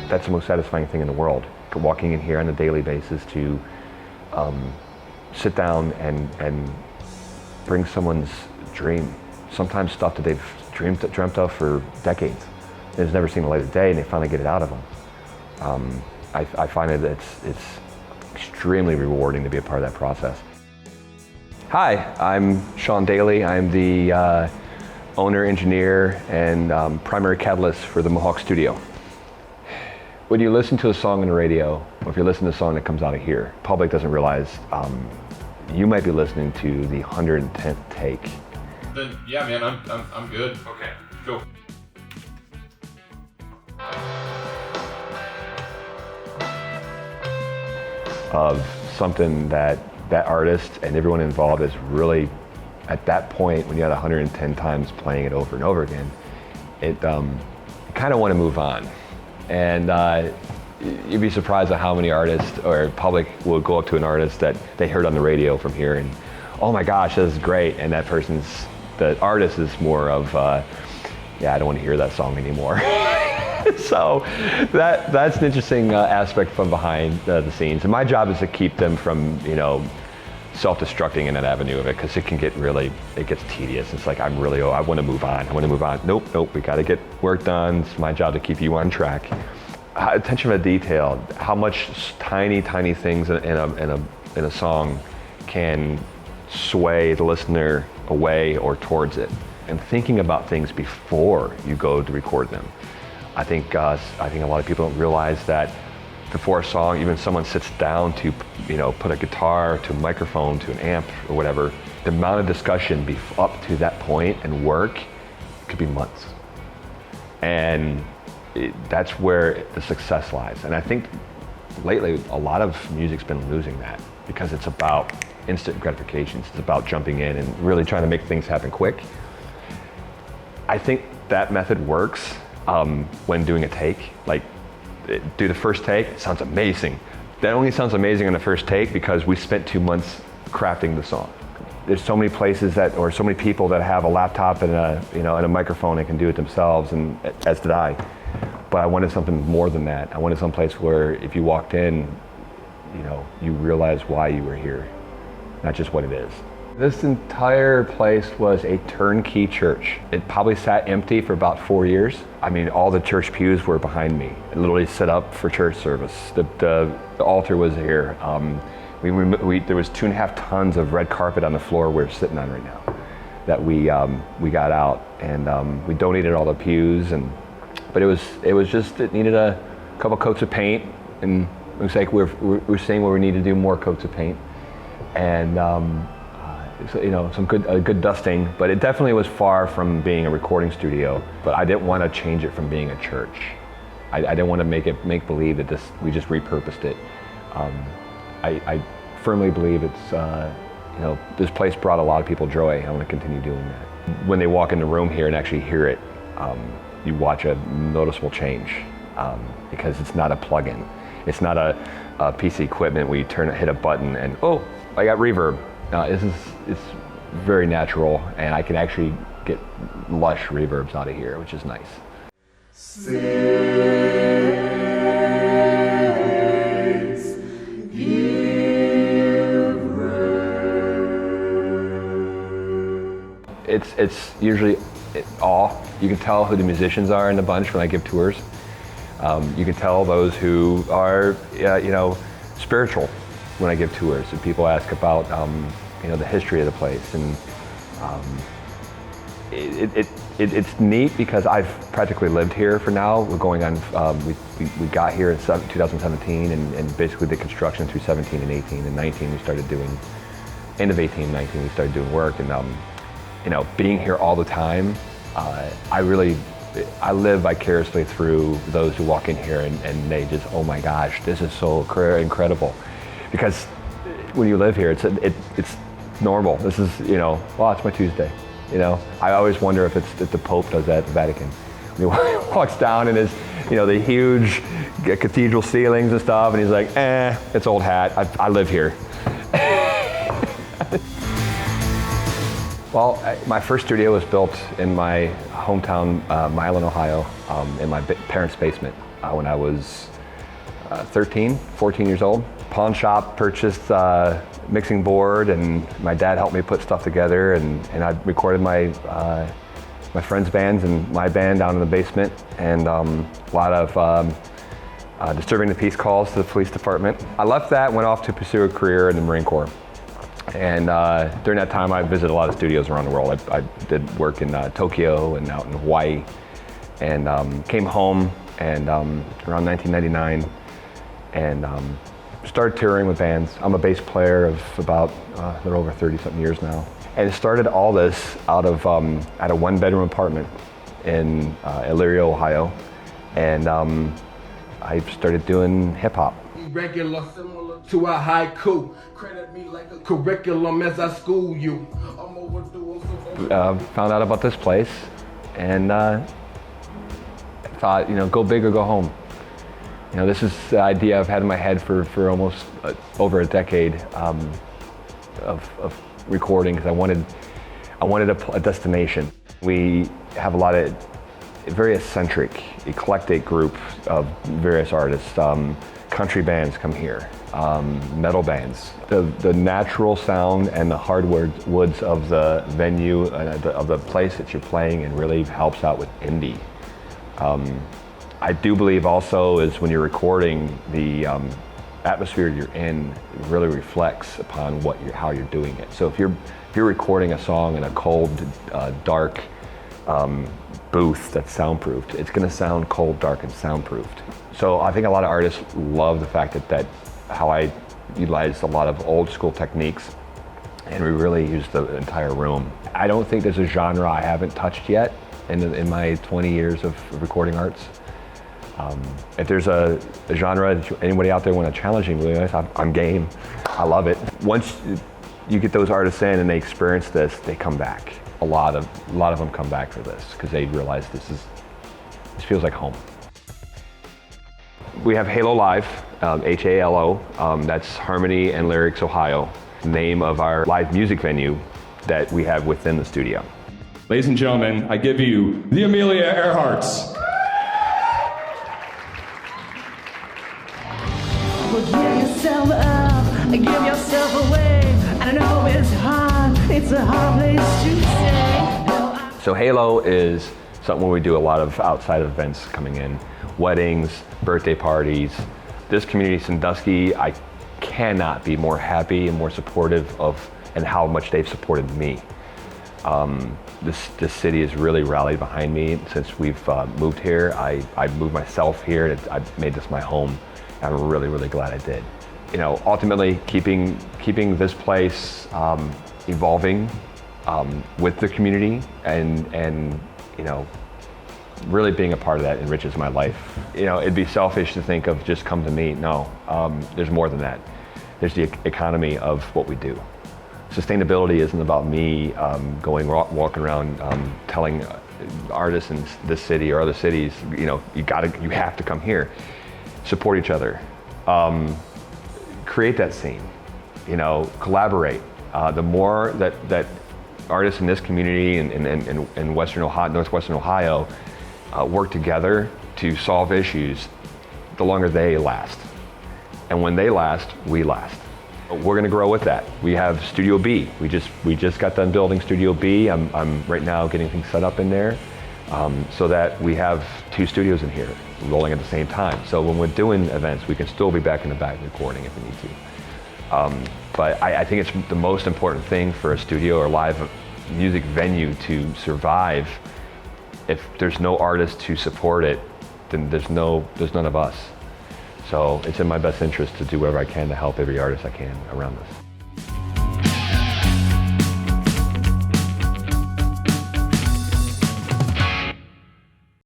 that's the most satisfying thing in the world. Walking in here on a daily basis to sit down and bring someone's dream, sometimes stuff that they've dreamt of for decades, and has never seen the light of day, and they finally get it out of them. I find that it's extremely rewarding to be a part of that process. Hi, I'm Sean Daly. I'm the owner, engineer, and primary catalyst for the MowHawk Studio. When you listen to a song on the radio, or if you listen to a song that comes out of here, the public doesn't realize you might be listening to the 110th take. Then yeah, man, I'm good. Okay, go. Of something that artist and everyone involved is really, at that point when you had 110 times playing it over and over again, it kind of want to move on. And you'd be surprised at how many artists or public will go up to an artist that they heard on the radio from here and, oh my gosh, this is great. And the artist is more of, yeah, I don't want to hear that song anymore. So that's an interesting aspect from behind the scenes. And my job is to keep them from, self-destructing in that avenue of it, because it gets tedious. It's like, I want to move on. Nope, we got to get work done. It's my job to keep you on track. Attention to detail, how much tiny things in a song can sway the listener away or towards it. And thinking about things before you go to record them. I think a lot of people don't realize that before a song, even someone sits down to, put a guitar to a microphone to an amp or whatever, the amount of discussion up to that point and work could be months. And that's where the success lies. And I think lately a lot of music's been losing that because it's about instant gratifications. It's about jumping in and really trying to make things happen quick. I think that method works when doing a take. Like, do the first take, it sounds amazing. That only sounds amazing on the first take because we spent 2 months crafting the song. There's so many places or so many people that have a laptop and a microphone and can do it themselves, and as did I. But I wanted something more than that. I wanted some place where if you walked in, you realize why you were here, not just what it is. This entire place was a turnkey church. It probably sat empty for about 4 years. I mean, all the church pews were behind me. It literally set up for church service. The altar was here. There was 2.5 tons of red carpet on the floor we're sitting on right now that we got out, and we donated all the pews. But it needed a couple coats of paint, and it was like we're saying where we need to do more coats of paint, and a good dusting. But it definitely was far from being a recording studio. But I didn't want to change it from being a church. I didn't want to make believe that we just repurposed it. I firmly believe this place brought a lot of people joy. I want to continue doing that. When they walk in the room here and actually hear it, you watch a noticeable change because it's not a plug-in. It's not a piece of equipment where you hit a button and, oh, I got reverb. It's very natural, and I can actually get lush reverbs out of here, which is nice. It's usually awe. You can tell who the musicians are in the bunch when I give tours. You can tell those who are, spiritual when I give tours, and people ask about the history of the place, and it's neat because I've practically lived here for now. We're going on. We got here in 2017, and basically the construction through 17 and 18 and 19 we started doing. End of 18 and 19 we started doing work, and being here all the time, I live vicariously through those who walk in here and they just, oh my gosh, this is so incredible. Because when you live here, it's normal. This is, it's my Tuesday. I always wonder if the Pope does that at the Vatican. When he walks down and his, the huge cathedral ceilings and stuff, and he's like, it's old hat. I live here. Well, my first studio was built in my hometown, Milan, Ohio, in my parents' basement when I was 13, 14 years old. Pawn shop, purchased mixing board, and my dad helped me put stuff together, and I recorded my friends' bands and my band down in the basement, and a lot of disturbing the peace calls to the police department. I left that, went off to pursue a career in the Marine Corps. And during that time, I visited a lot of studios around the world. I did work in Tokyo and out in Hawaii, and came home and around 1999, and started touring with bands. I'm a bass player of about a little over 30-something years now. And started all this out of at a one-bedroom apartment in Elyria, Ohio, and I started doing hip hop. Regular, similar to a haiku. Credit me like a curriculum as I school you. I'm overdue. Found out about this place, and thought, go big or go home. This is the idea I've had in my head for almost over a decade of recording, because I wanted a destination. We have a lot of very eccentric, eclectic group of various artists. Country bands come here, metal bands. The natural sound and the hardwoods of the venue, of the place that you're playing, and really helps out with indie. I do believe also is when you're recording, the atmosphere you're in really reflects upon how you're doing it. So if you're recording a song in a cold, dark booth that's soundproofed, it's going to sound cold, dark, and soundproofed. So I think a lot of artists love the fact that how I utilize a lot of old school techniques, and we really use the entire room. I don't think there's a genre I haven't touched yet in my 20 years of recording arts. If there's a genre that anybody out there want to challenge me with, I'm game. I love it. Once you get those artists in and they experience this, they come back. A lot of them come back for this because they realize this feels like home. We have Halo Live, H-A-L-O. That's Harmony and Lyrics, Ohio. Name of our live music venue that we have within the studio. Ladies and gentlemen, I give you the Amelia Earharts. Well, give yourself up, give yourself away. I know it's a hard place to say. So Halo is something where we do a lot of outside events coming in, weddings, birthday parties. This community, Sandusky, I cannot be more happy and more supportive of, and how much they've supported me. This city has really rallied behind me since we've moved here. I moved myself here, and I made this my home. I'm really, really glad I did. Ultimately keeping this place evolving with the community, and really being a part of that enriches my life. It'd be selfish to think of just come to me. No, there's more than that. There's the economy of what we do. Sustainability isn't about me walking around telling artists in this city or other cities, you have to come here. Support each other. Create that scene. Collaborate. The more that artists in this community and in Northwestern Ohio work together to solve issues, the longer they last. And when they last, we last. We're going to grow with that. We have Studio B. We just got done building Studio B. I'm right now getting things set up in there, so that we have 2 studios in here rolling at the same time. So when we're doing events, we can still be back in the back recording if we need to. But I think it's the most important thing for a studio or live music venue to survive. If there's no artist to support it, then there's none of us. So it's in my best interest to do whatever I can to help every artist I can around this.